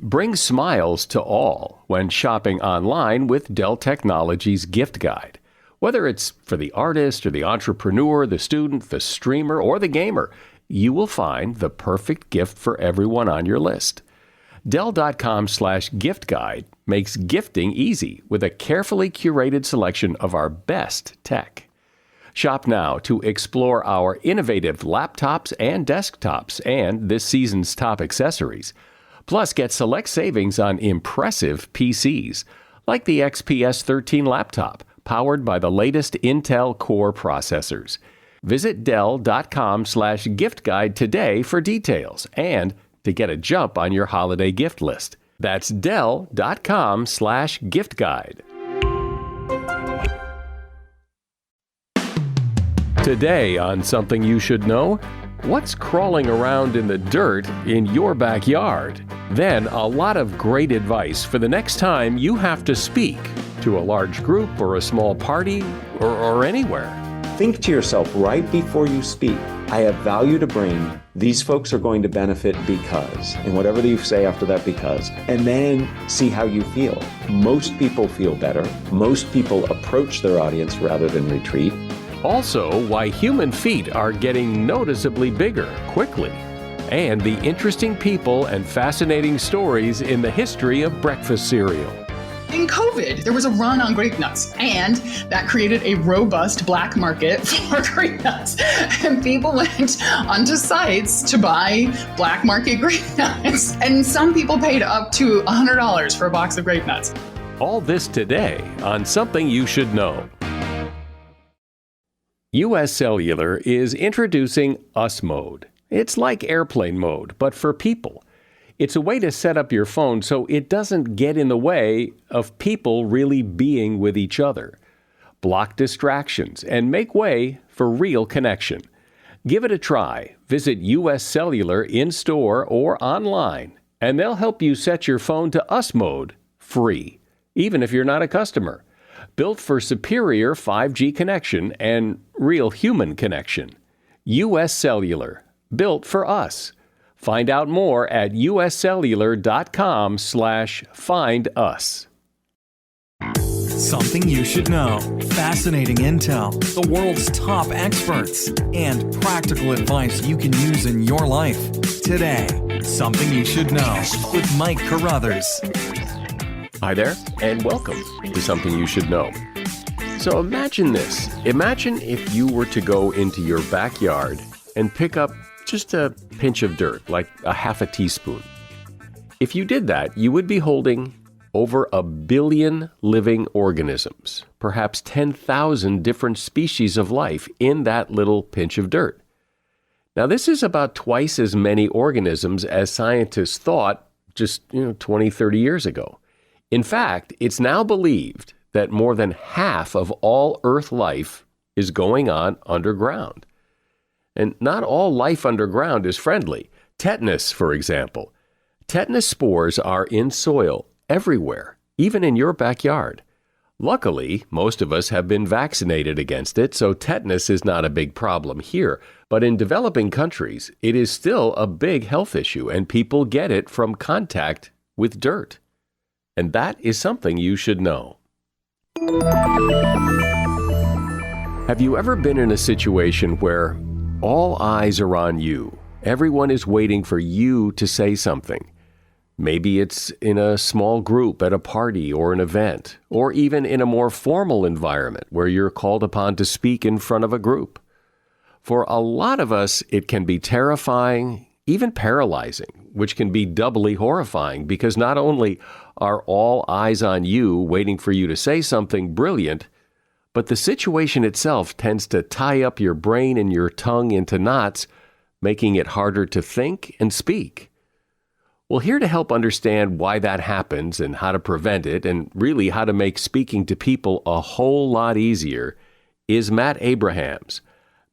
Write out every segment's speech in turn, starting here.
Bring smiles to all when shopping online with Dell Technologies Gift Guide. Whether it's for the artist or the entrepreneur, the student, the streamer, or the gamer, you will find the perfect gift for everyone on your list. Dell.com/gift guide makes gifting easy with a carefully curated selection of our best tech. Shop now to explore our innovative laptops and desktops and this season's top accessories. Plus, get select savings on impressive PCs, like the XPS 13 laptop, powered by the latest Intel Core processors. Visit Dell.com/gift guide today for details and to get a jump on your holiday gift list. That's Dell.com/gift guide. Today on Something You Should Know, what's crawling around in the dirt in your backyard? Then a lot of great advice for the next time you have to speak to a large group or a small party or anywhere. Think to yourself right before you speak, I have value to bring. These folks are going to benefit because, and whatever you say after that because, and then see how you feel. Most people feel better. Most people approach their audience rather than retreat. Also, why human feet are getting noticeably bigger quickly. And the interesting people and fascinating stories in the history of breakfast cereal. In COVID, there was a run on grape nuts, and that created a robust black market for grape nuts. And people went onto sites to buy black market grape nuts. And some people paid up to $100 for a box of grape nuts. All this today on Something You Should Know. U.S. Cellular is introducing US Mode. It's like airplane mode, but for people. It's a way to set up your phone so it doesn't get in the way of people really being with each other. Block distractions and make way for real connection. Give it a try. Visit US Cellular in-store or online, and they'll help you set your phone to US Mode free, even if you're not a customer. Built for superior 5G connection and real human connection. US Cellular, built for us. Find out more at uscellular.com/findus. Something you should know. Fascinating intel, the world's top experts, and practical advice you can use in your life. Today, Something You Should Know with Mike Carruthers. Hi there, and welcome to Something You Should Know. So imagine this. Imagine if you were to go into your backyard and pick up just a pinch of dirt, like a half a teaspoon. If you did that, you would be holding over 1 billion living organisms, perhaps 10,000 different species of life in that little pinch of dirt. Now, this is about twice as many organisms as scientists thought just 20, 30 years ago. In fact, it's now believed that more than half of all Earth life is going on underground. And not all life underground is friendly. Tetanus, for example. Tetanus spores are in soil everywhere, even in your backyard. Luckily, most of us have been vaccinated against it, so tetanus is not a big problem here. But in developing countries, it is still a big health issue, and people get it from contact with dirt. And that is something you should know. Have you ever been in a situation where all eyes are on you? Everyone is waiting for you to say something. Maybe it's in a small group at a party or an event, or even in a more formal environment where you're called upon to speak in front of a group. For a lot of us, it can be terrifying, even paralyzing, which can be doubly horrifying because not only are all eyes on you waiting for you to say something brilliant, but the situation itself tends to tie up your brain and your tongue into knots, making it harder to think and speak. Well, here to help understand why that happens and how to prevent it, and really how to make speaking to people a whole lot easier, is Matt Abrahams.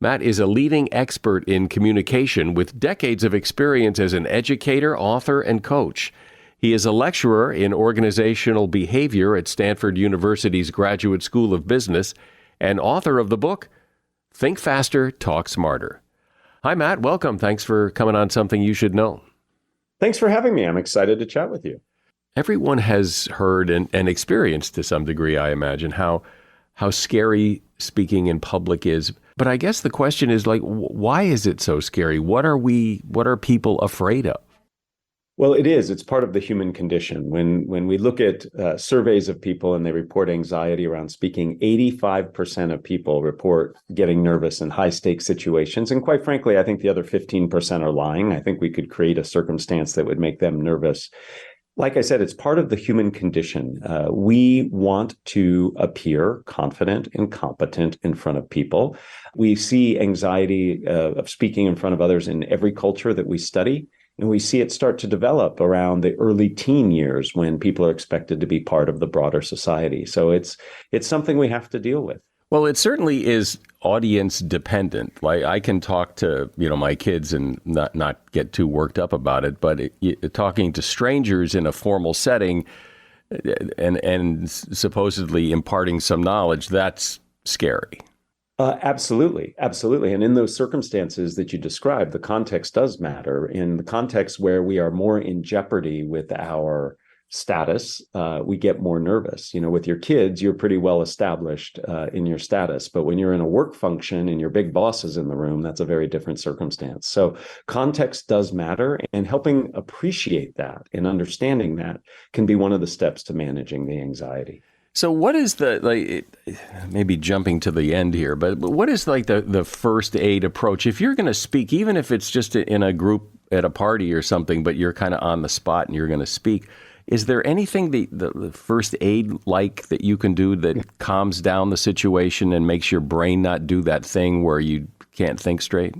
Matt is a leading expert in communication with decades of experience as an educator, author, and coach. He is a lecturer in organizational behavior at Stanford University's Graduate School of Business and author of the book, Think Faster, Talk Smarter. Hi, Matt. Welcome. Thanks for coming on Something You Should Know. Thanks for having me. I'm excited to chat with you. Everyone has heard and experienced to some degree, I imagine, how scary speaking in public is. But I guess the question is like, why is it so scary? What are people afraid of? Well, it is. It's part of the human condition. When we look at surveys of people and they report anxiety around speaking, 85% of people report getting nervous in high stakes situations. And quite frankly, I think the other 15% are lying. I think we could create a circumstance that would make them nervous. Like I said, it's part of the human condition. We want to appear confident and competent in front of people. We see anxiety of speaking in front of others in every culture that we study. And we see it start to develop around the early teen years when people are expected to be part of the broader society. So it's something we have to deal with. Well, it certainly is audience dependent. Like I can talk to, my kids and not get too worked up about it, but talking to strangers in a formal setting and supposedly imparting some knowledge, that's scary. Absolutely. Absolutely. And in those circumstances that you described, the context does matter. In the context where we are more in jeopardy with our status, we get more nervous. With your kids, you're pretty well established in your status. But when you're in a work function and your big boss is in the room, that's a very different circumstance. So context does matter, and helping appreciate that and understanding that can be one of the steps to managing the anxiety. So what is maybe jumping to the end here, but what is the first aid approach? If you're going to speak, even if it's just in a group at a party or something, but you're kind of on the spot and you're going to speak, is there anything the first aid that you can do that calms down the situation and makes your brain not do that thing where you can't think straight?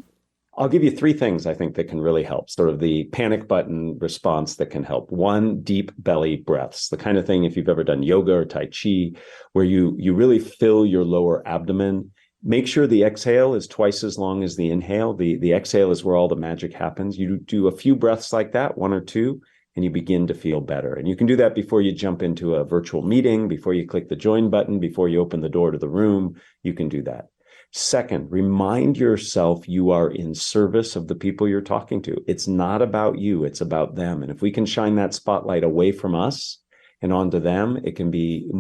I'll give you 3 things I think that can really help, sort of the panic button response that can help. 1, deep belly breaths, the kind of thing if you've ever done yoga or Tai Chi, where you really fill your lower abdomen. Make sure the exhale is twice as long as the inhale. The exhale is where all the magic happens. You do a few breaths like that, 1 or 2, and you begin to feel better. And you can do that before you jump into a virtual meeting, before you click the join button, before you open the door to the room. You can do that. Second, remind yourself you are in service of the people you're talking to. It's not about you, it's about them. And if we can shine that spotlight away from us and onto them, it can be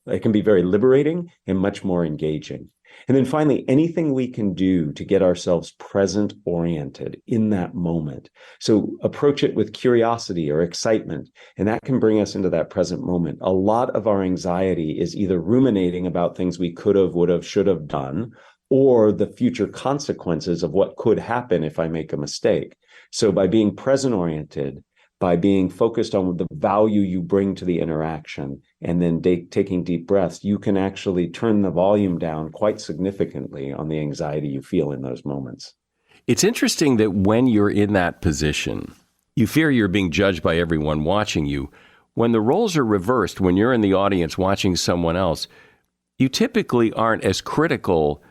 very liberating and much more engaging. And then finally, anything we can do to get ourselves present oriented in that moment. So approach it with curiosity or excitement, and that can bring us into that present moment. A lot of our anxiety is either ruminating about things we could have, would have, should have done, or the future consequences of what could happen if I make a mistake. So by being present oriented, by being focused on the value you bring to the interaction, and then taking deep breaths, you can actually turn the volume down quite significantly on the anxiety you feel in those moments. It's interesting that when you're in that position, you fear you're being judged by everyone watching you. When the roles are reversed, when you're in the audience watching someone else, you typically aren't as critical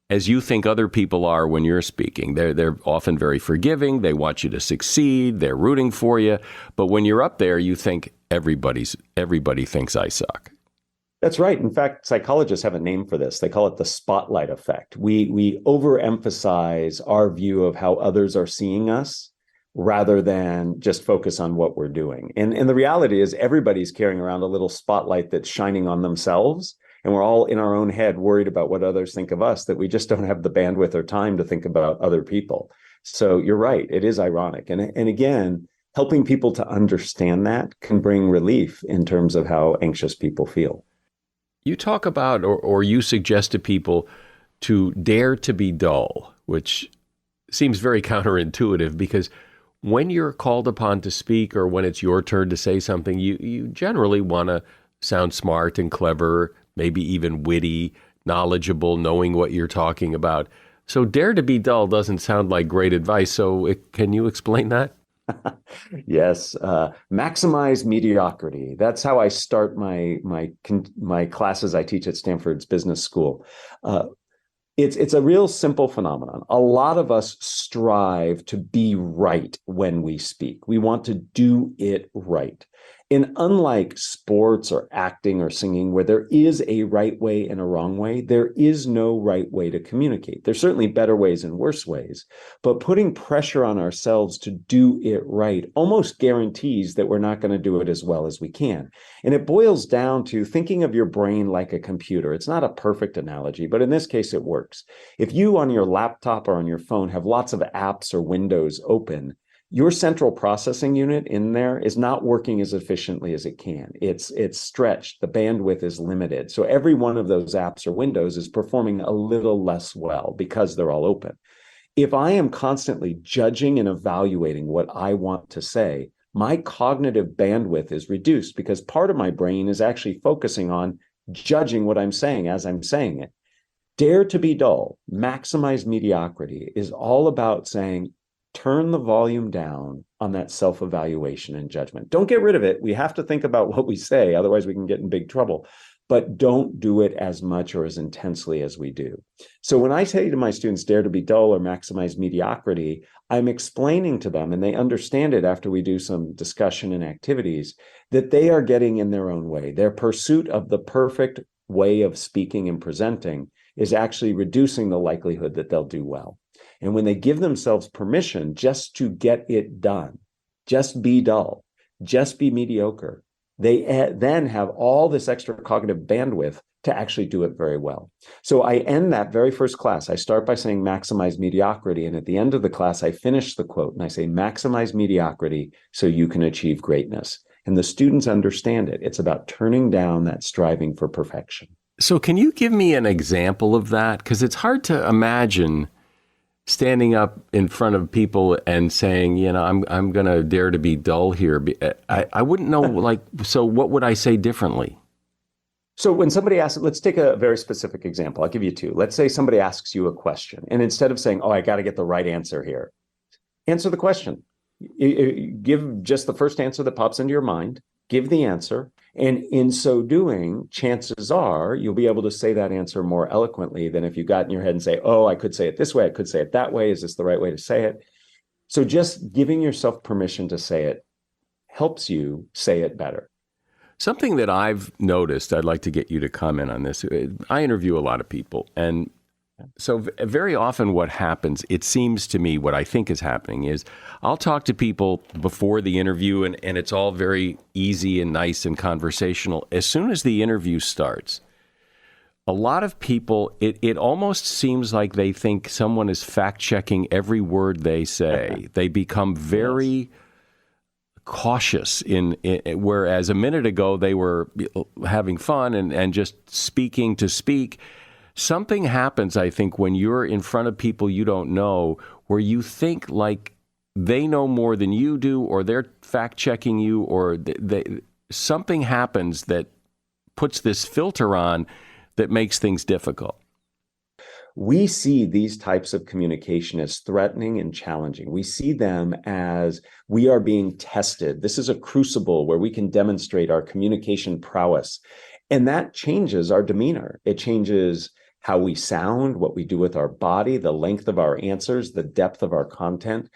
as you think other people are when you're speaking. They're often very forgiving. They want you to succeed. They're rooting for you. But when you're up there, you think everybody thinks I suck. That's right. In fact, psychologists have a name for this. They call it the spotlight effect. We overemphasize our view of how others are seeing us rather than just focus on what we're doing. And the reality is everybody's carrying around a little spotlight that's shining on themselves. And we're all in our own head worried about what others think of us, that we just don't have the bandwidth or time to think about other people. So you're right. It is ironic. And again, helping people to understand that can bring relief in terms of how anxious people feel. You talk about, or you suggest to people to dare to be dull, which seems very counterintuitive because when you're called upon to speak or when it's your turn to say something, you generally want to sound smart and clever, maybe even witty, knowledgeable, knowing what you're talking about. So dare to be dull doesn't sound like great advice. So can you explain that? Yes. Maximize mediocrity. That's how I start my classes I teach at Stanford's Business School. It's a real simple phenomenon. A lot of us strive to be right when we speak. We want to do it right. And unlike sports or acting or singing, where there is a right way and a wrong way, there is no right way to communicate. There's certainly better ways and worse ways, but putting pressure on ourselves to do it right almost guarantees that we're not going to do it as well as we can. And it boils down to thinking of your brain like a computer. It's not a perfect analogy, but in this case, it works. If you on your laptop or on your phone have lots of apps or windows open, your central processing unit in there is not working as efficiently as it can. It's stretched. The bandwidth is limited. So every one of those apps or windows is performing a little less well because they're all open. If I am constantly judging and evaluating what I want to say, my cognitive bandwidth is reduced because part of my brain is actually focusing on judging what I'm saying as I'm saying it. Dare to be dull, maximize mediocrity is all about saying, turn the volume down on that self-evaluation and judgment. Don't get rid of it. We have to think about what we say, otherwise we can get in big trouble. But don't do it as much or as intensely as we do. So when I say to my students, dare to be dull or maximize mediocrity, I'm explaining to them, and they understand it after we do some discussion and activities, that they are getting in their own way. Their pursuit of the perfect way of speaking and presenting is actually reducing the likelihood that they'll do well. And when they give themselves permission just to get it done, just be dull, just be mediocre, they then have all this extra cognitive bandwidth to actually do it very well. So I end that very first class. I start by saying maximize mediocrity. And at the end of the class, I finish the quote and I say maximize mediocrity so you can achieve greatness. And the students understand it. It's about turning down that striving for perfection. So can you give me an example of that? Because it's hard to imagine standing up in front of people and saying, you know, I'm going to dare to be dull here. I wouldn't know, like, so what would I say differently? So when somebody asks, let's take a very specific example. I'll give you two. Let's say somebody asks you a question, and instead of saying, oh, I got to get the right answer here, answer the question. Give just the first answer that pops into your mind, give the answer. And in so doing, chances are you'll be able to say that answer more eloquently than if you got in your head and say, oh, I could say it this way, I could say it that way. Is this the right way to say it? So just giving yourself permission to say it helps you say it better. Something that I've noticed, I'd like to get you to comment on this. I interview a lot of people, and so very often what happens, it seems to me, what I think is happening is I'll talk to people before the interview and it's all very easy and nice and conversational. As soon as the interview starts, a lot of people, it almost seems like they think someone is fact-checking every word they say. They become very cautious whereas a minute ago they were having fun and just speaking to speak. Something happens, I think, when you're in front of people you don't know, where you think like they know more than you do, or they're fact-checking you, or something happens that puts this filter on that makes things difficult. We see these types of communication as threatening and challenging. We see them as we are being tested. This is a crucible where we can demonstrate our communication prowess. And that changes our demeanor. It changes how we sound, what we do with our body, the length of our answers, the depth of our content.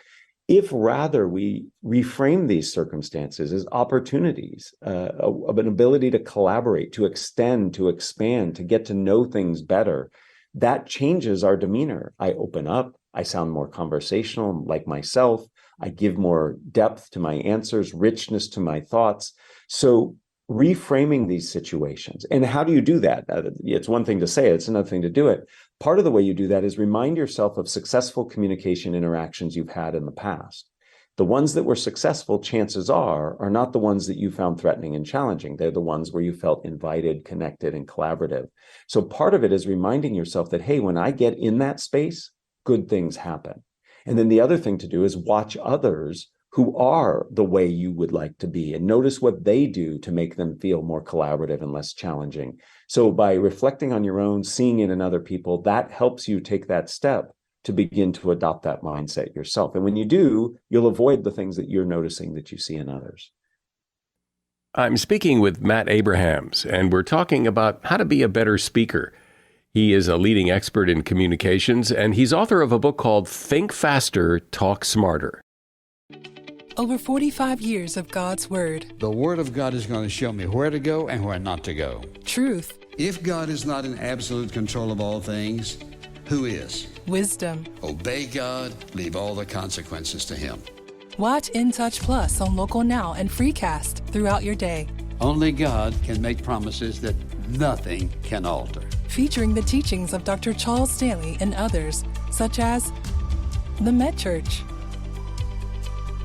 If rather we reframe these circumstances as opportunities, of an ability to collaborate, to extend, to expand, to get to know things better, that changes our demeanor. I open up, I sound more conversational, like myself, I give more depth to my answers, richness to my thoughts. So reframing these situations. And how do you do that? It's one thing to say it, it's another thing to do it. Part of the way you do that is remind yourself of successful communication interactions you've had in the past. The ones that were successful, chances are not the ones that you found threatening and challenging. They're the ones where you felt invited, connected, and collaborative. So part of it is reminding yourself that, hey, when I get in that space, good things happen. And then the other thing to do is watch others who are the way you would like to be, and notice what they do to make them feel more collaborative and less challenging. So by reflecting on your own, seeing it in other people, that helps you take that step to begin to adopt that mindset yourself. And when you do, you'll avoid the things that you're noticing that you see in others. I'm speaking with Matt Abrahams, and we're talking about how to be a better speaker. He is a leading expert in communications, and he's author of a book called Think Faster, Talk Smarter. Over 45 years of God's Word. The Word of God is going to show me where to go and where not to go. Truth. If God is not in absolute control of all things, who is? Wisdom. Obey God, leave all the consequences to Him. Watch In Touch Plus on Local Now and Freecast throughout your day. Only God can make promises that nothing can alter. Featuring the teachings of Dr. Charles Stanley and others, such as The Met Church,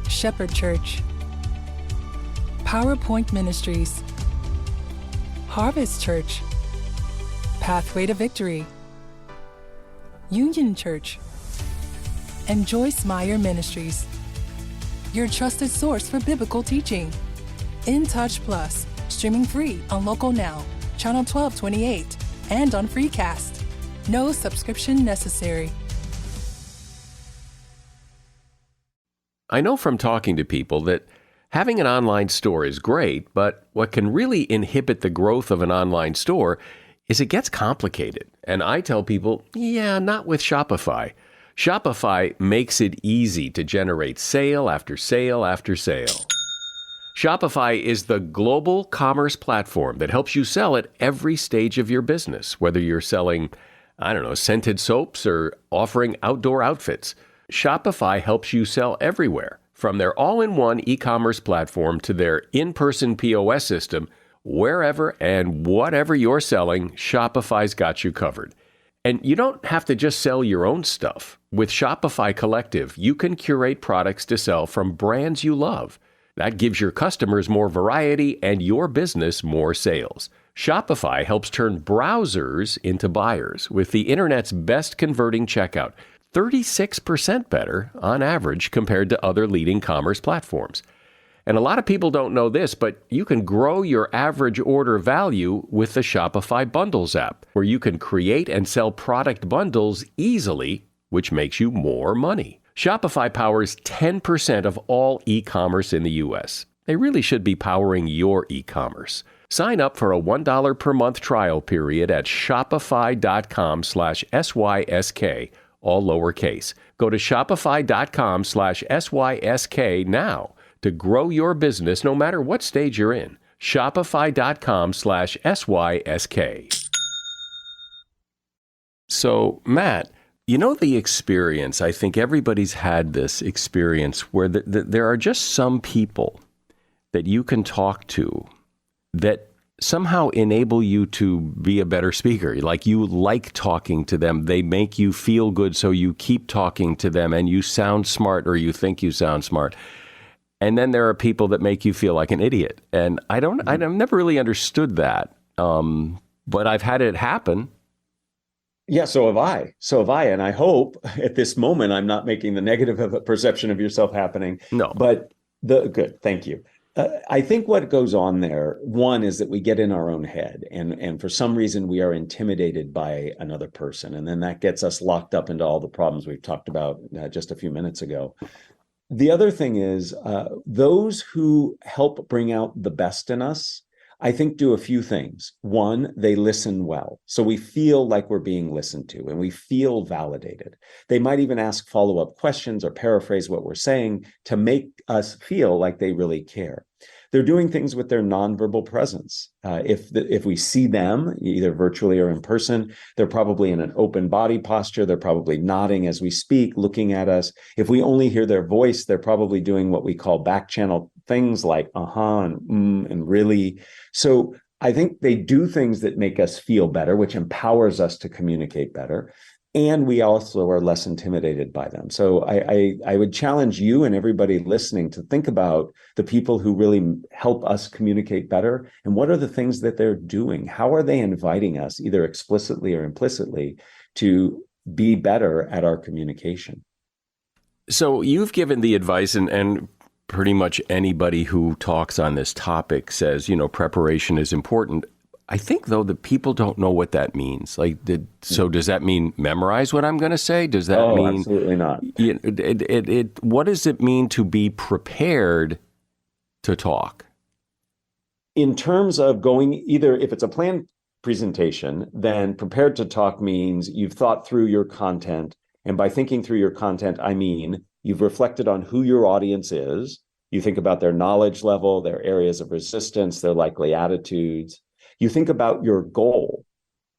Shepherd Church, PowerPoint Ministries, Harvest Church, Pathway to Victory, Union Church, and Joyce Meyer Ministries. Your trusted source for biblical teaching. In Touch Plus, streaming free on Local Now, Channel 1228, and on Freecast. No subscription necessary. I know from talking to people that having an online store is great, but what can really inhibit the growth of an online store is it gets complicated. And I tell people, yeah, not with Shopify. Shopify makes it easy to generate sale after sale after sale. Shopify is the global commerce platform that helps you sell at every stage of your business, whether you're selling, scented soaps or offering outdoor outfits. Shopify helps you sell everywhere, from their all-in-one e-commerce platform to their in-person POS system. Wherever and whatever you're selling, Shopify's got you covered. And you don't have to just sell your own stuff. With Shopify Collective, you can curate products to sell from brands you love. That gives your customers more variety and your business more sales. Shopify helps turn browsers into buyers with the internet's best converting checkout, 36% better on average compared to other leading commerce platforms. And a lot of people don't know this, but you can grow your average order value with the Shopify Bundles app, where you can create and sell product bundles easily, which makes you more money. Shopify powers 10% of all e-commerce in the U.S. They really should be powering your e-commerce. Sign up for a $1 per month trial period at shopify.com/SYSK, all lowercase. Go to shopify.com/SYSK now to grow your business no matter what stage you're in. Shopify.com/SYSK. So, Matt, you know the experience, I think everybody's had this experience where there are just some people that you can talk to that somehow enable you to be a better speaker. Like you like talking to them. They make you feel good, so you keep talking to them and you sound smart, or you think you sound smart. And then there are people that make you feel like an idiot. And I've never really understood that. But I've had it happen. Yeah, so have I. And I hope at this moment I'm not making the negative of a perception of yourself happening. No. But good. Thank you. I think what goes on there, one, is that we get in our own head. And for some reason, we are intimidated by another person. And then that gets us locked up into all the problems we've talked about just a few minutes ago. The other thing is those who help bring out the best in us, I think, do a few things. One, they listen well. So we feel like we're being listened to and we feel validated. They might even ask follow-up questions or paraphrase what we're saying to make us feel like they really care. They're doing things with their nonverbal presence. If we see them, either virtually or in person, they're probably in an open body posture. They're probably nodding as we speak, looking at us. If we only hear their voice, they're probably doing what we call back channel things like and really. So I think they do things that make us feel better, which empowers us to communicate better. And we also are less intimidated by them. So I would challenge you and everybody listening to think about the people who really help us communicate better and what are the things that they're doing? How are they inviting us, either explicitly or implicitly, to be better at our communication? So you've given the advice, and pretty much anybody who talks on this topic says, preparation is important. I think, though, that people don't know what that means. So does that mean memorize what I'm going to say? Does that mean... absolutely not. What does it mean to be prepared to talk? In terms of going, either if it's a planned presentation, then prepared to talk means you've thought through your content. And by thinking through your content, I mean you've reflected on who your audience is. You think about their knowledge level, their areas of resistance, their likely attitudes. You think about your goal.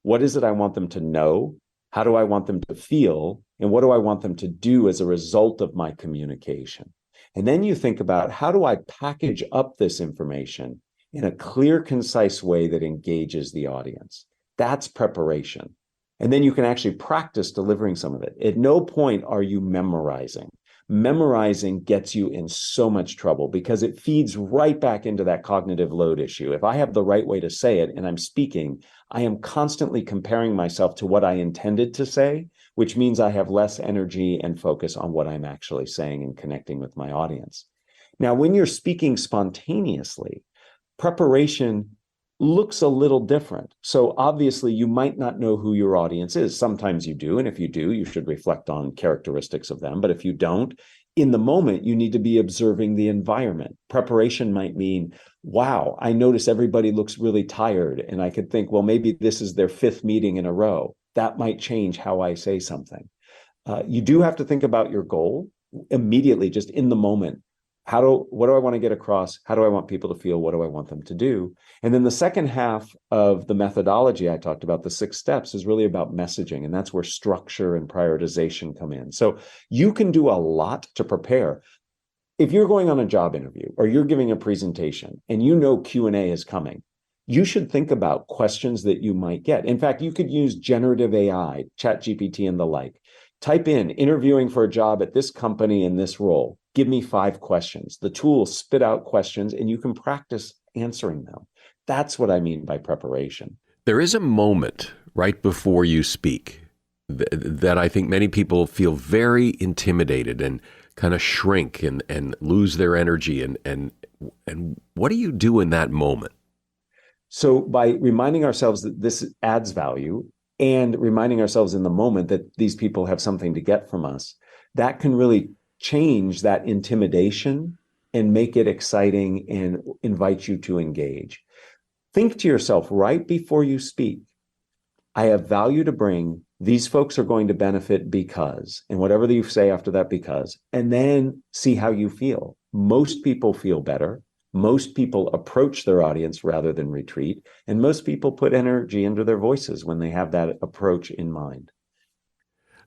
What is it I want them to know? How do I want them to feel? And what do I want them to do as a result of my communication? And then you think about, how do I package up this information in a clear, concise way that engages the audience? That's preparation. And then you can actually practice delivering some of it. At no point are you memorizing. Memorizing gets you in so much trouble because it feeds right back into that cognitive load issue. If I have the right way to say it and I'm speaking, I am constantly comparing myself to what I intended to say, which means I have less energy and focus on what I'm actually saying and connecting with my audience. Now, when you're speaking spontaneously, preparation looks a little different. So obviously you might not know who your audience is. Sometimes you do. And if you do, you should reflect on characteristics of them. But if you don't, in the moment, you need to be observing the environment. Preparation might mean, wow, I notice everybody looks really tired. And I could think, well, maybe this is their 5th meeting in a row. That might change how I say something. You do have to think about your goal immediately, just in the moment. What do I want to get across? How do I want people to feel? What do I want them to do? And then the second half of the methodology I talked about, the 6 steps, is really about messaging. And that's where structure and prioritization come in. So you can do a lot to prepare. If you're going on a job interview or you're giving a presentation and you know Q&A is coming, you should think about questions that you might get. In fact, you could use generative AI, ChatGPT and the like. Type in interviewing for a job at this company in this role. Give me 5 questions. The tool will spit out questions and you can practice answering them. That's what I mean by preparation. There is a moment right before you speak that I think many people feel very intimidated and kind of shrink and lose their energy. And what do you do in that moment? So by reminding ourselves that this adds value and reminding ourselves in the moment that these people have something to get from us, that can really change that intimidation and make it exciting and invite you to engage. Think to yourself right before you speak, I have value to bring. These folks are going to benefit because, and whatever you say after that, because, and then see how you feel. Most people feel better. Most people approach their audience rather than retreat. And most people put energy into their voices when they have that approach in mind.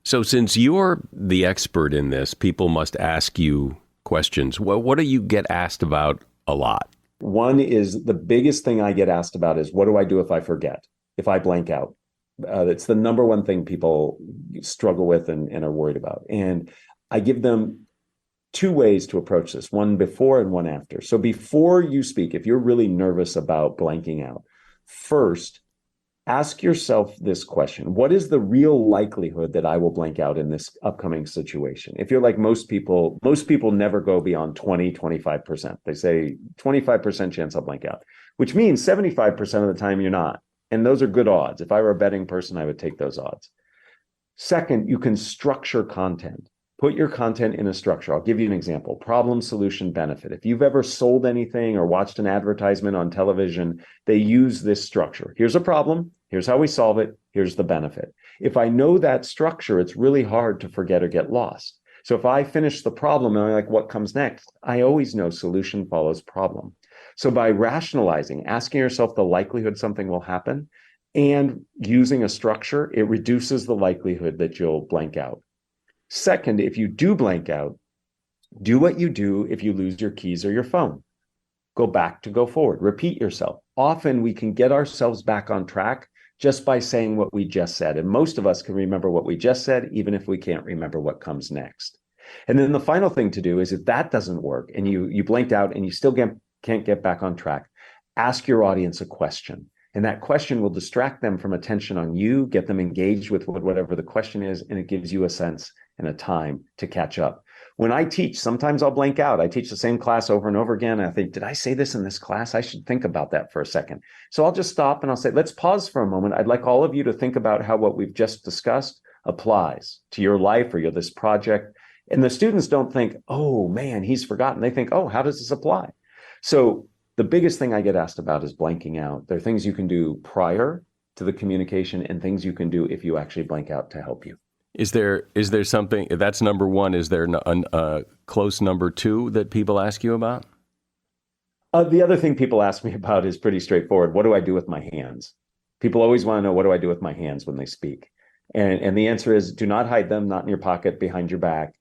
So since you're the expert in this, people must ask you questions. Well, what do you get asked about a lot? One is the biggest thing I get asked about is, what do I do if I forget, if I blank out? It's the number one thing people struggle with and are worried about. And I give them 2 ways to approach this, one before and one after. So before you speak, if you're really nervous about blanking out, first, ask yourself this question. What is the real likelihood that I will blank out in this upcoming situation? If you're like most people never go beyond 20, 25%. They say 25% chance I'll blank out, which means 75% of the time you're not. And those are good odds. If I were a betting person, I would take those odds. Second, you can structure content. Put your content in a structure. I'll give you an example. Problem, solution, benefit. If you've ever sold anything or watched an advertisement on television, they use this structure. Here's a problem. Here's how we solve it. Here's the benefit. If I know that structure, it's really hard to forget or get lost. So if I finish the problem and I'm like, what comes next? I always know solution follows problem. So by rationalizing, asking yourself the likelihood something will happen and using a structure, it reduces the likelihood that you'll blank out. Second, if you do blank out, do what you do if you lose your keys or your phone. Go back to go forward. Repeat yourself. Often we can get ourselves back on track just by saying what we just said. And most of us can remember what we just said, even if we can't remember what comes next. And then the final thing to do is, if that doesn't work and you blanked out and you still can't get back on track, ask your audience a question. And that question will distract them from attention on you, get them engaged with whatever the question is, and it gives you a sense and a time to catch up. When I teach, sometimes I'll blank out. I teach the same class over and over again. And I think, did I say this in this class? I should think about that for a second. So I'll just stop and I'll say, let's pause for a moment. I'd like all of you to think about how what we've just discussed applies to your life or this project. And the students don't think, oh man, he's forgotten. They think, oh, how does this apply? So the biggest thing I get asked about is blanking out. There are things you can do prior to the communication and things you can do if you actually blank out to help you. Is there something, that's number one, is there a close number two that people ask you about? The other thing people ask me about is pretty straightforward. What do I do with my hands? People always want to know, what do I do with my hands when they speak? And the answer is, do not hide them, not in your pocket, behind your back.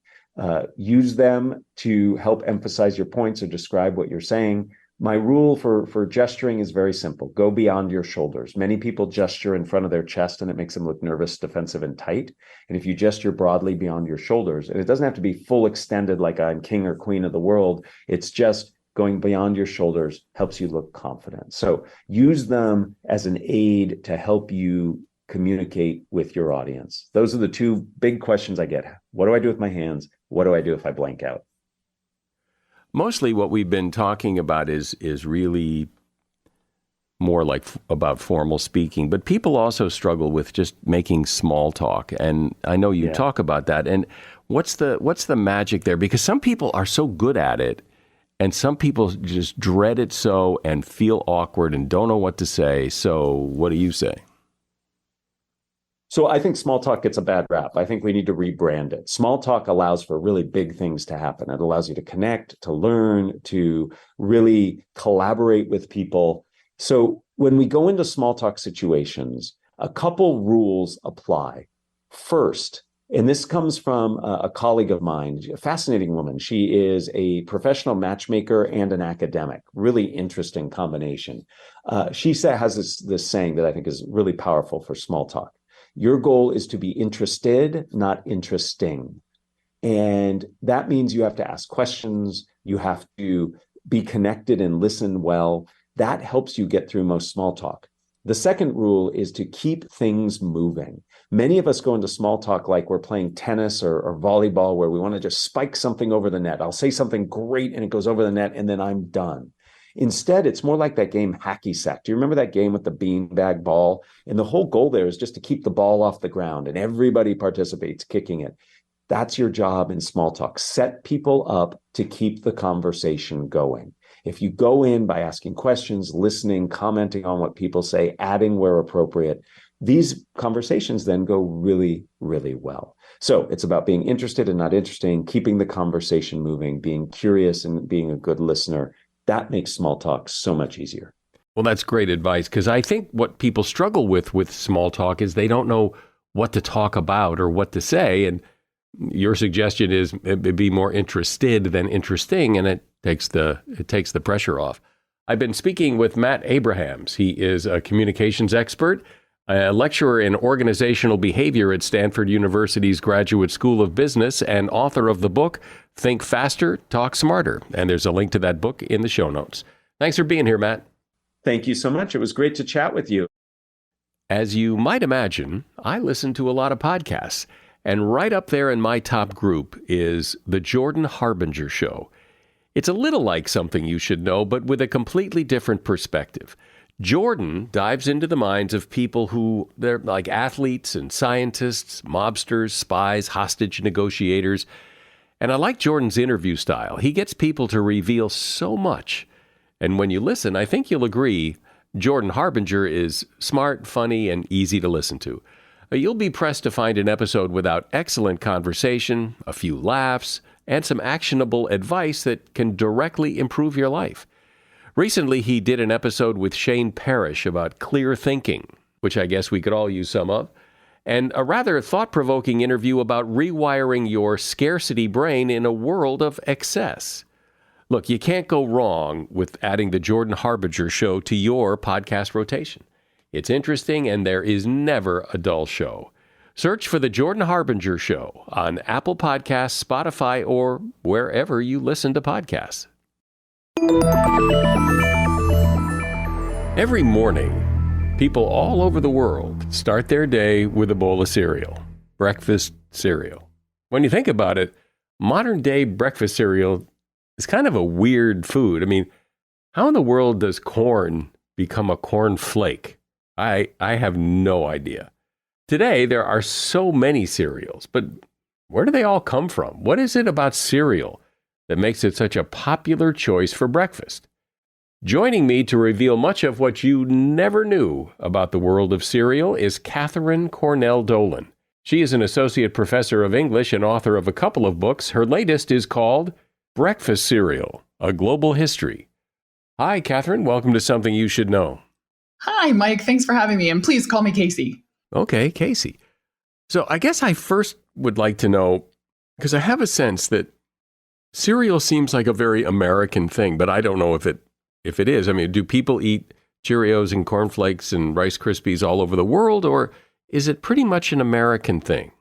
Use them to help emphasize your points or describe what you're saying. My rule for gesturing is very simple. Go beyond your shoulders. Many people gesture in front of their chest and it makes them look nervous, defensive, and tight. And if you gesture broadly beyond your shoulders, and it doesn't have to be full extended like I'm king or queen of the world, it's just going beyond your shoulders helps you look confident. So use them as an aid to help you communicate with your audience. Those are the two big questions I get. What do I do with my hands? What do I do if I blank out? Mostly what we've been talking about is really more like about formal speaking, but people also struggle with just making small talk. And I know you talk about that. And what's the magic there? Because some people are so good at it and some people just dread it so and feel awkward and don't know what to say. So what do you say? So I think small talk gets a bad rap. I think we need to rebrand it. Small talk allows for really big things to happen. It allows you to connect, to learn, to really collaborate with people. So when we go into small talk situations, a couple rules apply. First, and this comes from a colleague of mine, a fascinating woman. She is a professional matchmaker and an academic, really interesting combination. She has this saying that I think is really powerful for small talk. Your goal is to be interested, not interesting. And that means you have to ask questions. You have to be connected and listen well. That helps you get through most small talk. The second rule is to keep things moving. Many of us go into small talk like we're playing tennis or volleyball, where we want to just spike something over the net. I'll say something great and it goes over the net and then I'm done. Instead, it's more like that game Hacky Sack. Do you remember that game with the beanbag ball? And the whole goal there is just to keep the ball off the ground and everybody participates kicking it. That's your job in small talk. Set people up to keep the conversation going. If you go in by asking questions, listening, commenting on what people say, adding where appropriate, these conversations then go really, really well. So it's about being interested and not interesting, keeping the conversation moving, being curious and being a good listener. That makes small talk so much easier. Well, that's great advice, because I think what people struggle with small talk is they don't know what to talk about or what to say. And your suggestion is be more interested than interesting, and it takes the pressure off. I've been speaking with Matt Abrahams. He is a communications expert, a lecturer in organizational behavior at Stanford University's Graduate School of Business, and author of the book, Think Faster, Talk Smarter. And there's a link to that book in the show notes. Thanks for being here, Matt. Thank you so much. It was great to chat with you. As you might imagine, I listen to a lot of podcasts, and right up there in my top group is The Jordan Harbinger Show. It's a little like Something You Should Know, but with a completely different perspective. Jordan dives into the minds of people who, they're like athletes and scientists, mobsters, spies, hostage negotiators. And I like Jordan's interview style. He gets people to reveal so much. And when you listen, I think you'll agree, Jordan Harbinger is smart, funny, and easy to listen to. You'll be pressed to find an episode without excellent conversation, a few laughs, and some actionable advice that can directly improve your life. Recently, he did an episode with Shane Parrish about clear thinking, which I guess we could all use some of, and a rather thought-provoking interview about rewiring your scarcity brain in a world of excess. Look, you can't go wrong with adding the Jordan Harbinger Show to your podcast rotation. It's interesting, and there is never a dull show. Search for the Jordan Harbinger Show on Apple Podcasts, Spotify, or wherever you listen to podcasts. Every morning, people all over the world start their day with a bowl of cereal, breakfast cereal. When you think about it, modern day breakfast cereal is kind of a weird food. I mean, how in the world does corn become a corn flake? I have no idea. Today, there are so many cereals, but where do they all come from? What is it about cereal that makes it such a popular choice for breakfast? Joining me to reveal much of what you never knew about the world of cereal is Catherine Cornell Dolan. She is an associate professor of English and author of a couple of books. Her latest is called Breakfast Cereal, A Global History. Hi, Catherine. Welcome to Something You Should Know. Hi, Mike. Thanks for having me. And please call me Casey. Okay, Casey. So I guess I first would like to know, because I have a sense that cereal seems like a very American thing, but I don't know if it is. I mean, do people eat Cheerios and cornflakes and Rice Krispies all over the world, or is it pretty much an American thing?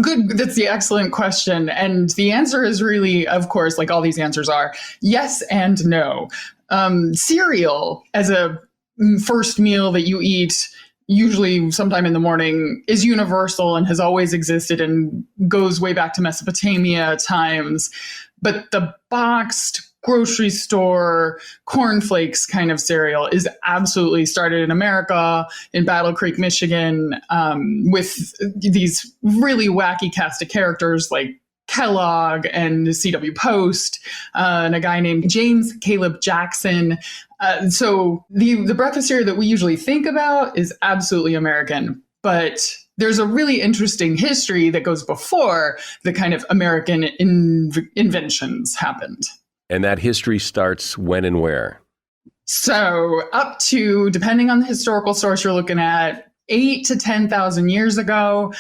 Good. That's the excellent question. And the answer is really, of course, like all these answers are, yes and no. Cereal as a first meal that you eat, usually sometime in the morning, is universal and has always existed and goes way back to Mesopotamia times. But the boxed grocery store cornflakes kind of cereal is absolutely started in America, in Battle Creek, Michigan, with these really wacky cast of characters like Kellogg and C.W. Post, and a guy named James Caleb Jackson. So the breakfast cereal that we usually think about is absolutely American, but there's a really interesting history that goes before the kind of American inventions happened. And that history starts when and where? So up to, depending on the historical source you're looking at, 8,000 to 10,000 years ago.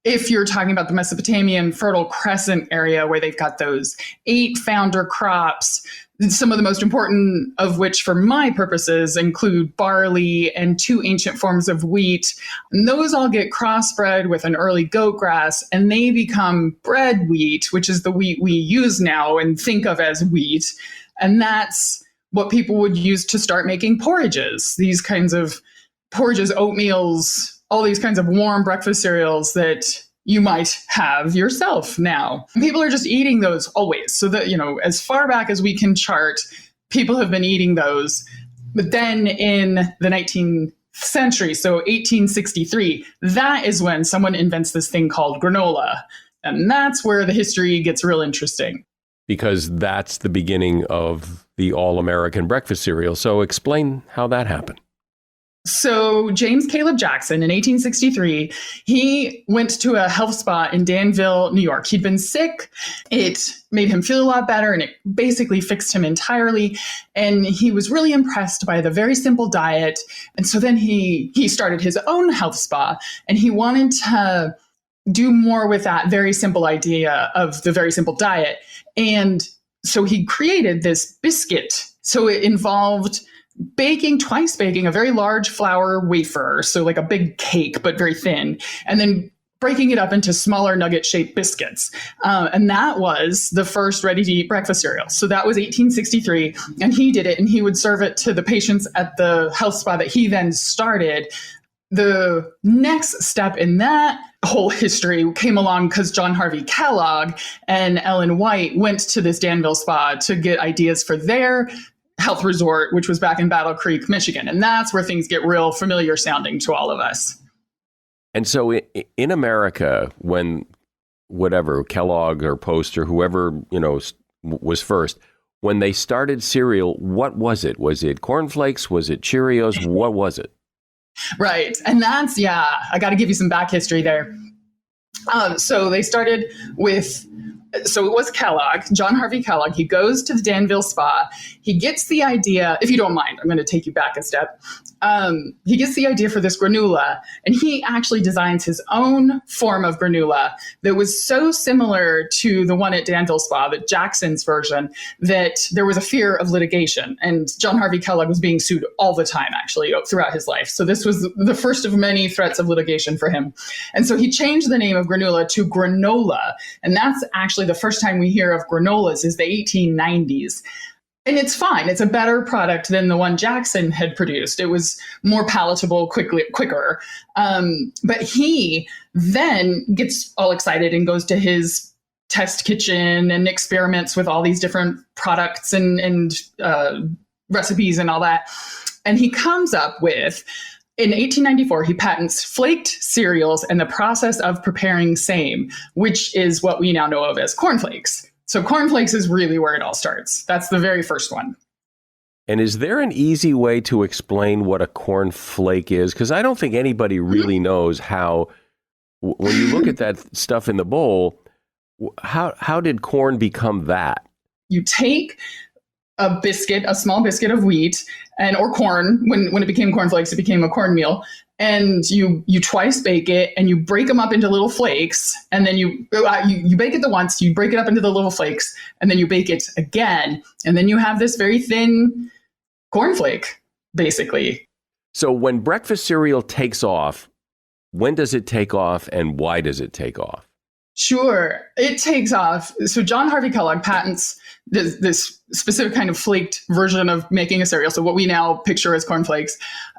If you're talking about the Mesopotamian Fertile Crescent area where they've got those 8 founder crops, some of the most important of which for my purposes include barley and 2 ancient forms of wheat. And those all get crossbred with an early goat grass and they become bread wheat, which is the wheat we use now and think of as wheat. And that's what people would use to start making porridges, these kinds of porridges, oatmeals, all these kinds of warm breakfast cereals that you might have yourself now. People are just eating those always. So that, as far back as we can chart, people have been eating those. But then in the 19th century, so 1863, that is when someone invents this thing called granola. And that's where the history gets real interesting. Because that's the beginning of the all-American breakfast cereal. So explain how that happened. So James Caleb Jackson in 1863, he went to a health spa in Danville, New York. He'd been sick. It made him feel a lot better and it basically fixed him entirely. And he was really impressed by the very simple diet. And so then he started his own health spa and he wanted to do more with that very simple idea of the very simple diet. And so he created this biscuit. So it involved twice baking a very large flour wafer, so like a big cake, but very thin, and then breaking it up into smaller nugget-shaped biscuits. And that was the first ready-to-eat breakfast cereal. So that was 1863, and he did it, and he would serve it to the patients at the health spa that he then started. The next step in that whole history came along because John Harvey Kellogg and Ellen White went to this Danville spa to get ideas for their health resort, which was back in Battle Creek, Michigan. And that's where things get real familiar sounding to all of us. And so in America, when whatever, Kellogg or Post or whoever, was first, when they started cereal, what was it? Was it cornflakes? Was it Cheerios? What was it? Right. And that's, I got to give you some back history there. So they started with, so it was Kellogg, John Harvey Kellogg. He goes to the Danville spa. He gets the idea, if you don't mind, I'm going to take you back a step. He gets the idea for this granola, and he actually designs his own form of granola that was so similar to the one at Danville Spa, the Jackson's version, that there was a fear of litigation. And John Harvey Kellogg was being sued all the time, actually, throughout his life. So this was the first of many threats of litigation for him. And so he changed the name of granola to granola. And that's actually the first time we hear of granolas is the 1890s. And it's fine. It's a better product than the one Jackson had produced. It was more palatable, quicker. But he then gets all excited and goes to his test kitchen and experiments with all these different products and recipes and all that. And he comes up with, in 1894, he patents flaked cereals and the process of preparing same, which is what we now know of as cornflakes. So cornflakes is really where it all starts. That's the very first one. And is there an easy way to explain what a corn flake is? Because I don't think anybody really knows how, when you look at that stuff in the bowl, how did corn become that? You take a biscuit, a small biscuit of wheat or corn. When it became cornflakes, it became a cornmeal. And you twice bake it, and you break them up into little flakes. And then you bake it the once, you break it up into the little flakes, and then you bake it again. And then you have this very thin cornflake, basically. So when breakfast cereal takes off, when does it take off, and why does it take off? Sure, it takes off. So John Harvey Kellogg patents this specific kind of flaked version of making a cereal, so what we now picture as cornflakes,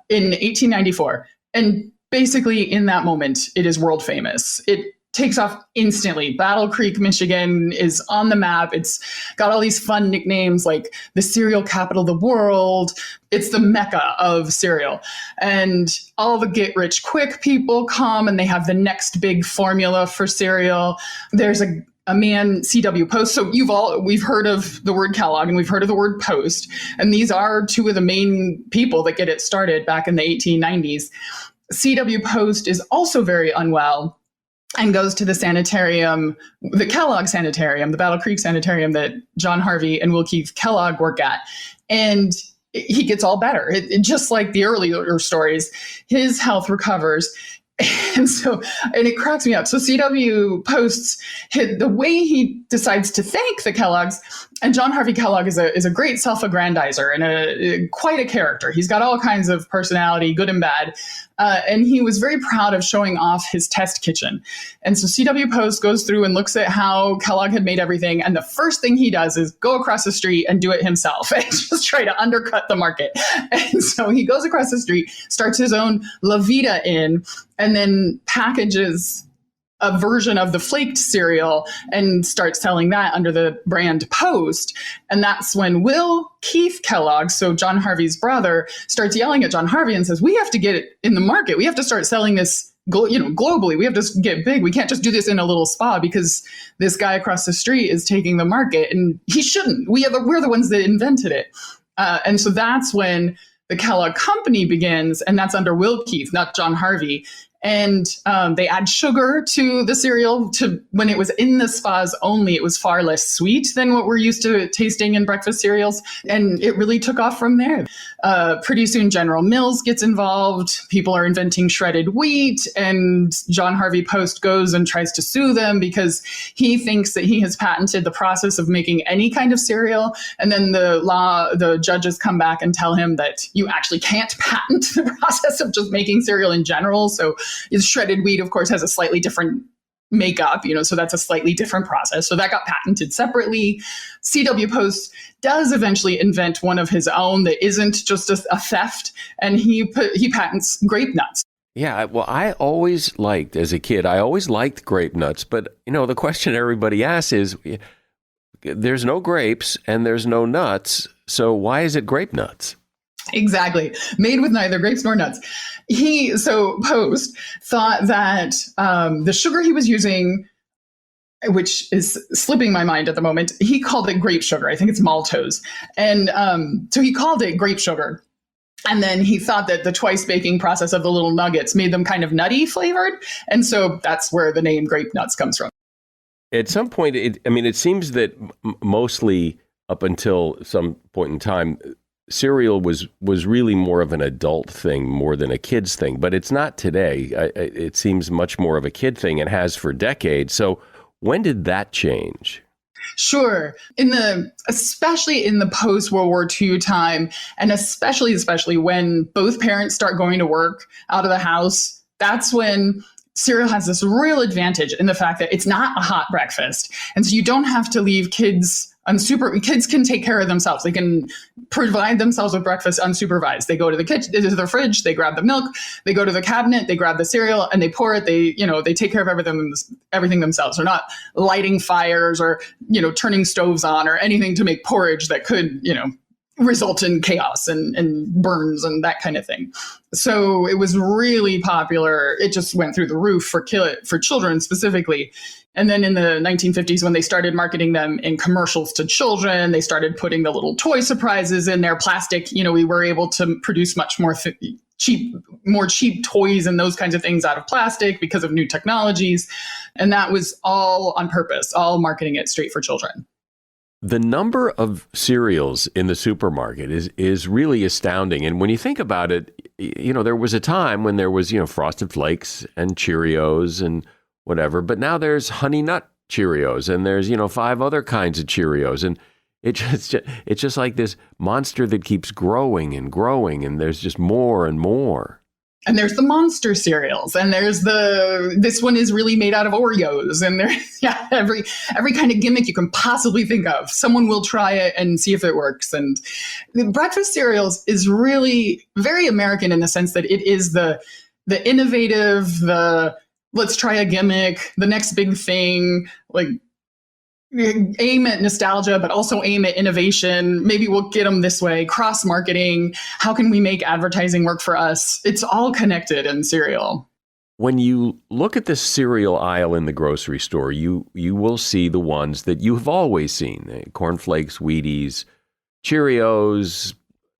in 1894. And basically in that moment, it is world famous. It takes off instantly. Battle Creek, Michigan is on the map. It's got all these fun nicknames like the cereal capital of the world. It's the mecca of cereal. And all the get rich quick people come, and they have the next big formula for cereal. There's a man, C.W. Post. So we've heard of the word Kellogg, and we've heard of the word Post. And these are two of the main people that get it started back in the 1890s. C.W. Post is also very unwell and goes to the sanitarium, the Kellogg Sanitarium, the Battle Creek Sanitarium that John Harvey and Will Keith Kellogg work at. And he gets all better. Just like the earlier stories, his health recovers. And it cracks me up. So C.W. Post's the way he decides to thank the Kellogg's, and John Harvey Kellogg is a great self-aggrandizer and quite a character. He's got all kinds of personality, good and bad. And he was very proud of showing off his test kitchen. And so C.W. Post goes through and looks at how Kellogg had made everything. And the first thing he does is go across the street and do it himself and just try to undercut the market. And so he goes across the street, starts his own La Vida Inn, and then packages a version of the flaked cereal and starts selling that under the brand Post. And that's when Will Keith Kellogg, so John Harvey's brother, starts yelling at John Harvey and says, we have to get it in the market. We have to start selling this globally. We have to get big. We can't just do this in a little spa because this guy across the street is taking the market, and he shouldn't. We're the ones that invented it. And so that's when the Kellogg Company begins, and that's under Will Keith, not John Harvey. And they add sugar to the cereal. When it was in the spas only, it was far less sweet than what we're used to tasting in breakfast cereals. And it really took off from there. Pretty soon, General Mills gets involved. People are inventing shredded wheat. And John Harvey Post goes and tries to sue them because he thinks that he has patented the process of making any kind of cereal. And then the judges come back and tell him that you actually can't patent the process of just making cereal in general. So shredded wheat, of course, has a slightly different makeup, so that's a slightly different process. So that got patented separately. C.W. Post does eventually invent one of his own that isn't just a theft, and he patents grape nuts. Yeah, well, I always liked, as a kid, grape nuts. But, the question everybody asks is, there's no grapes and there's no nuts, so why is it grape nuts? Exactly. Made with neither grapes nor nuts. Post thought that the sugar he was using, which is slipping my mind at the moment, he called it grape sugar. I think it's maltose. And so he called it grape sugar. And then he thought that the twice baking process of the little nuggets made them kind of nutty flavored. And so that's where the name grape nuts comes from. At some point, it seems that mostly up until some point in time, cereal was really more of an adult thing more than a kid's thing, but it's not today. It seems much more of a kid thing and has for decades. So when did that change? Sure. Especially in the post-World War II time, and especially when both parents start going to work out of the house, that's when cereal has this real advantage in the fact that it's not a hot breakfast. And so you don't have to leave kids kids can take care of themselves. They can provide themselves with breakfast unsupervised. They go to the kitchen, to the fridge, they grab the milk, they go to the cabinet, they grab the cereal, and they pour it. They take care of everything themselves. They're not lighting fires or, turning stoves on or anything to make porridge that could, result in chaos and burns and that kind of thing. So it was really popular. It just went through the roof for children specifically. And then in the 1950s, when they started marketing them in commercials to children, they started putting the little toy surprises in their plastic. We were able to produce much more cheap toys and those kinds of things out of plastic because of new technologies. And that was all on purpose, all marketing it straight for children. The number of cereals in the supermarket is really astounding. And when you think about it, there was a time when there was, Frosted Flakes and Cheerios and whatever, but now there's Honey Nut Cheerios and there's, 5 other kinds of Cheerios. And it's just like this monster that keeps growing and growing, and there's just more and more. And there's the monster cereals, and there's this one is really made out of Oreos, and every kind of gimmick you can possibly think of. Someone will try it and see if it works. And the breakfast cereals is really very American in the sense that it is the innovative, let's try a gimmick, the next big thing, like aim at nostalgia, but also aim at innovation. Maybe we'll get them this way, cross-marketing. How can we make advertising work for us? It's all connected in cereal. When you look at the cereal aisle in the grocery store, you will see the ones that you have always seen. Corn Flakes, Wheaties, Cheerios,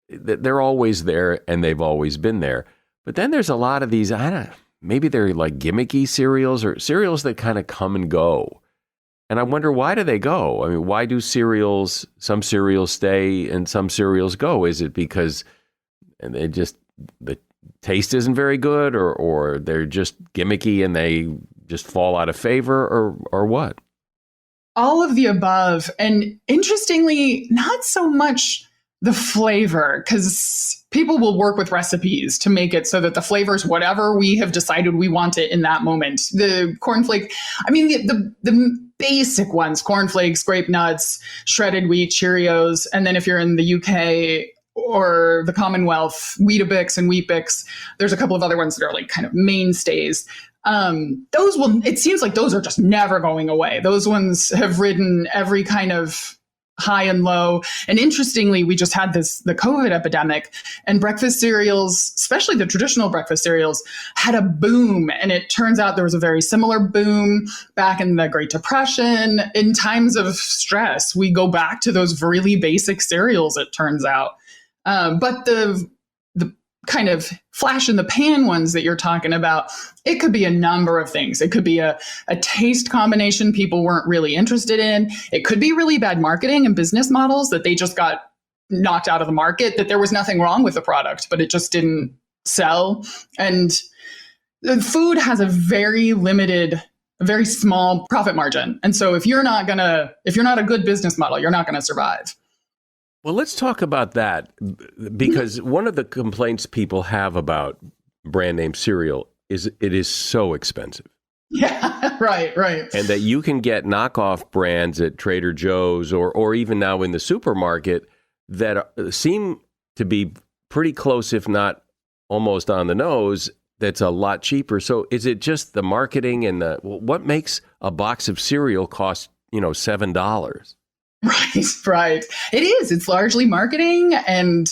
they're always there and they've always been there. But then there's a lot of these, maybe they're like gimmicky cereals or cereals that kind of come and go. And I wonder, why do they go? I mean, why do some cereals stay and some cereals go? Is it because the taste isn't very good, or they're just gimmicky and they just fall out of favor, or what? All of the above. And interestingly, not so much the flavor, because people will work with recipes to make it so that the flavor is whatever we have decided we want it in that moment. The cornflake, the basic ones, cornflakes, grape nuts, shredded wheat, Cheerios. And then if you're in the UK or the Commonwealth, Weetabix and Weet-Bix, there's a couple of other ones that are like kind of mainstays. It seems like those are just never going away. Those ones have ridden every kind of high and low. And interestingly, we just had the COVID epidemic, and breakfast cereals, especially the traditional breakfast cereals, had a boom. And it turns out there was a very similar boom back in the Great Depression. In times of stress, we go back to those really basic cereals, it turns out. But the kind of flash in the pan ones that you're talking about, it could be a number of things. It could be a taste combination people weren't really interested in. It could be really bad marketing and business models that they just got knocked out of the market, that there was nothing wrong with the product, but it just didn't sell. And food has a very limited, a very small profit margin. And so if you're not a good business model, you're not going to survive. Well, let's talk about that, because one of the complaints people have about brand name cereal is it is so expensive. Yeah, right. And that you can get knockoff brands at Trader Joe's or even now in the supermarket that seem to be pretty close, if not almost on the nose, that's a lot cheaper. So is it just the marketing and what makes a box of cereal cost, $7? Right. It is. It's largely marketing, and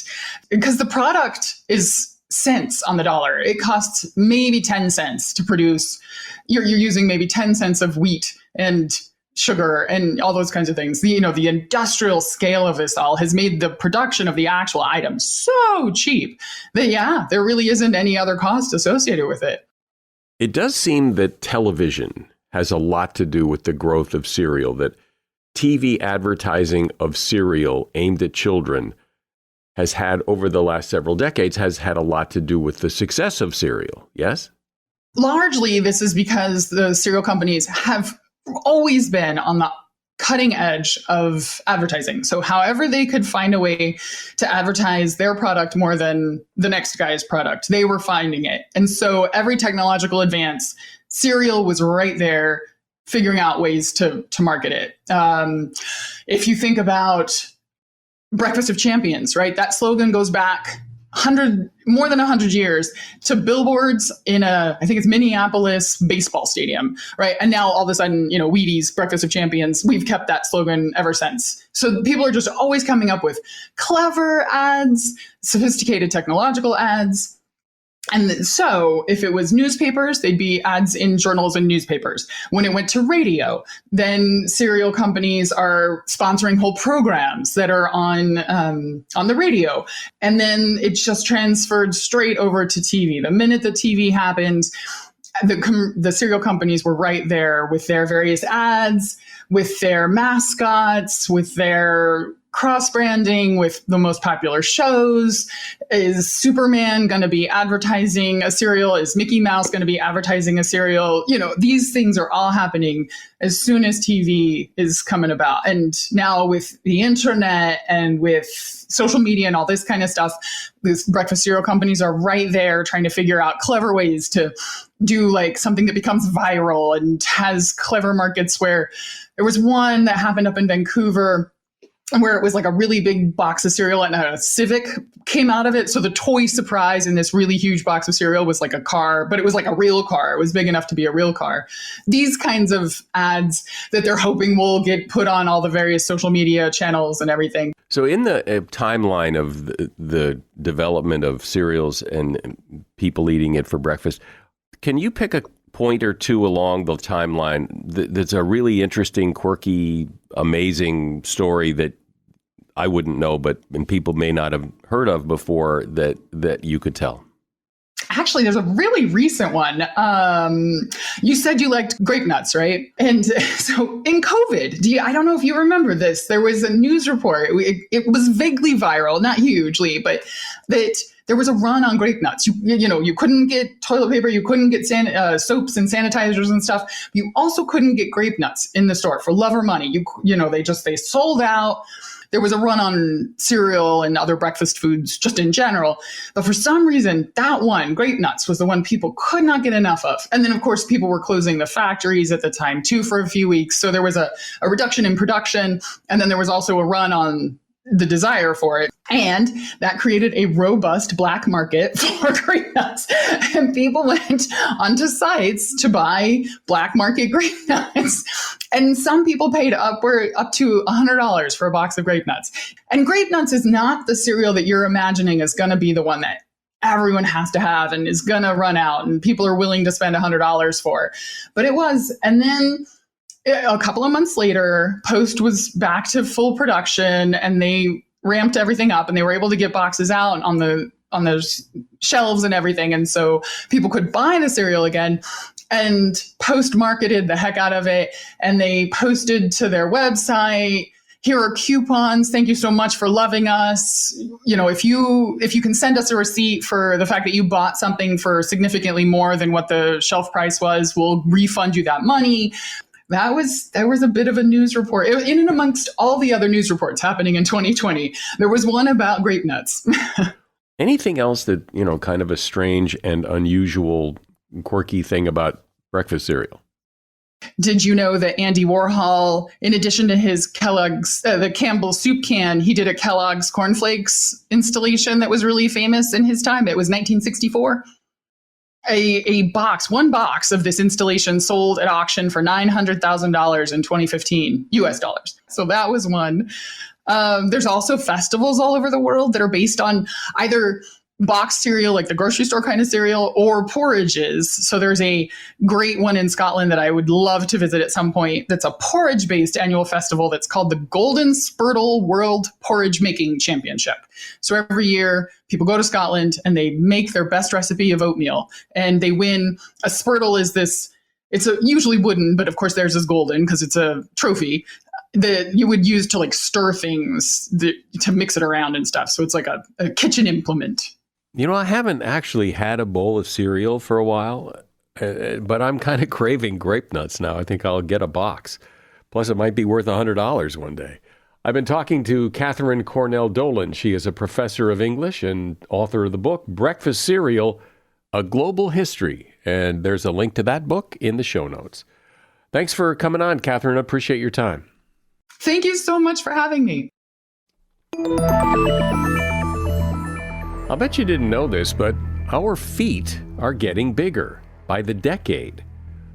because the product is cents on the dollar, it costs maybe 10 cents to produce. You're using maybe 10 cents of wheat and sugar and all those kinds of things. The industrial scale of this all has made the production of the actual item so cheap that, there really isn't any other cost associated with it. It does seem that television has a lot to do with the growth of cereal, that TV advertising of cereal aimed at children has had, over the last several decades, has had a lot to do with the success of cereal, yes? Largely, this is because the cereal companies have always been on the cutting edge of advertising. So however they could find a way to advertise their product more than the next guy's product, they were finding it. And so every technological advance, cereal was right there figuring out ways to market it. If you think about Breakfast of Champions, right? That slogan goes back more than 100 years to billboards in I think it's Minneapolis baseball stadium, right? And now all of a sudden, Wheaties, Breakfast of Champions, we've kept that slogan ever since. So people are just always coming up with clever ads, sophisticated technological ads. And so if it was newspapers, they'd be ads in journals and newspapers. When it went to radio, then cereal companies are sponsoring whole programs that are on the radio. And then it just transferred straight over to TV. The minute the TV happened, the cereal companies were right there with their various ads, with their mascots, with their cross-branding with the most popular shows. Is Superman going to be advertising a cereal? Is Mickey Mouse going to be advertising a cereal? These things are all happening as soon as TV is coming about. And now with the internet and with social media and all this kind of stuff, these breakfast cereal companies are right there trying to figure out clever ways to do like something that becomes viral and has clever markets. Where there was one that happened up in Vancouver where it was like a really big box of cereal and a Civic came out of it. So the toy surprise in this really huge box of cereal was like a car, but it was like a real car. It was big enough to be a real car. These kinds of ads that they're hoping will get put on all the various social media channels and everything. So in the timeline of the development of cereals and people eating it for breakfast, can you pick a point or two along the timeline that's a really interesting, quirky, amazing story that I wouldn't know, and people may not have heard of before that you could tell? Actually, there's a really recent one. You said you liked grape nuts, right? And so in COVID, I don't know if you remember this, there was a news report. It was vaguely viral, not hugely, but that there was a run on grape nuts. You couldn't get toilet paper, you couldn't get soaps and sanitizers and stuff. You also couldn't get grape nuts in the store for love or money. They sold out. There was a run on cereal and other breakfast foods just in general. But for some reason, that one, grape nuts, was the one people could not get enough of. And then, of course, people were closing the factories at the time, too, for a few weeks. So there was a reduction in production. And then there was also a run on the desire for it. And that created a robust black market for grape nuts. And people went onto sites to buy black market grape nuts. And some people paid up to $100 for a box of grape nuts. And grape nuts is not the cereal that you're imagining is going to be the one that everyone has to have and is going to run out and people are willing to spend $100 for. But it was. And then a couple of months later, Post was back to full production and they ramped everything up and they were able to get boxes out on those shelves and everything. And so people could buy the cereal again. And Post marketed the heck out of it. And they posted to their website, here are coupons. Thank you so much for loving us. If you can send us a receipt for the fact that you bought something for significantly more than what the shelf price was, we'll refund you that money. There was a bit of a news report in and amongst all the other news reports happening in 2020. There was one about grape nuts. Anything else that, kind of a strange and unusual, quirky thing about breakfast cereal? Did you know that Andy Warhol, in addition to his Kellogg's, the Campbell soup can, he did a Kellogg's cornflakes installation that was really famous in his time? It was 1964. One box of this installation sold at auction for $900,000 in 2015, US dollars. So that was one. There's also festivals all over the world that are based on either boxed cereal, like the grocery store kind of cereal, or porridges. So there's a great one in Scotland that I would love to visit at some point. That's a porridge-based annual festival that's called the Golden Spurtle World Porridge Making Championship. So every year, people go to Scotland and they make their best recipe of oatmeal, and they win. A spurtle is this. It's usually wooden, but of course theirs is golden because it's a trophy that you would use to stir things to mix it around and stuff. So it's like a kitchen implement. I haven't actually had a bowl of cereal for a while, but I'm kind of craving grape nuts now. I think I'll get a box. Plus, it might be worth $100 one day. I've been talking to Catherine Cornell Dolan. She is a professor of English and author of the book, Breakfast Cereal, A Global History. And there's a link to that book in the show notes. Thanks for coming on, Catherine. I appreciate your time. Thank you so much for having me. I'll bet you didn't know this, but our feet are getting bigger by the decade.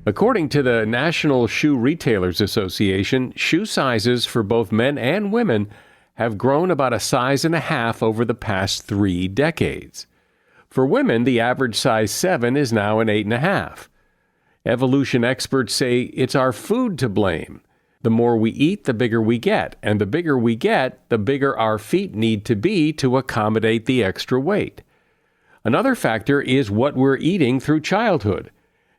According to the National Shoe Retailers Association, shoe sizes for both men and women have grown about a size and a half over the past 3 decades. For women, the average size 7 is now an 8.5. Evolution experts say it's our food to blame. The more we eat, the bigger we get, and the bigger we get, the bigger our feet need to be to accommodate the extra weight. Another factor is what we're eating through childhood.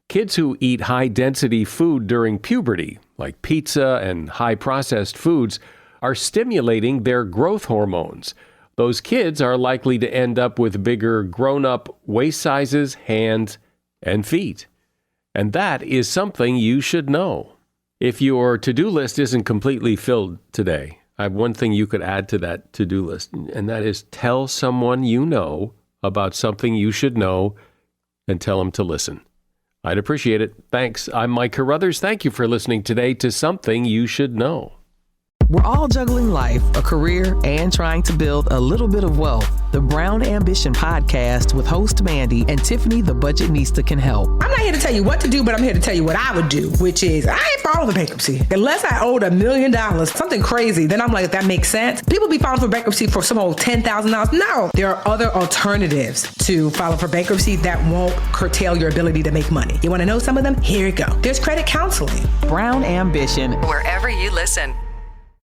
Kids who eat high-density food during puberty, like pizza and high-processed foods, are stimulating their growth hormones. Those kids are likely to end up with bigger grown-up waist sizes, hands, and feet. And that is something you should know. If your to-do list isn't completely filled today, I have one thing you could add to that to-do list, and that is tell someone you know about something you should know and tell them to listen. I'd appreciate it. Thanks. I'm Mike Carruthers. Thank you for listening today to Something You Should Know. We're all juggling life, a career, and trying to build a little bit of wealth. The Brown Ambition podcast with host Mandy and Tiffany the Budgetnista can help. I'm not here to tell you what to do, but I'm here to tell you what I would do, which is I ain't filing for bankruptcy. Unless I owed $1 million, something crazy, then I'm like, that makes sense. People be filing for bankruptcy for some old $10,000. No, there are other alternatives to filing for bankruptcy that won't curtail your ability to make money. You want to know some of them? Here you go. There's credit counseling. Brown Ambition. Wherever you listen.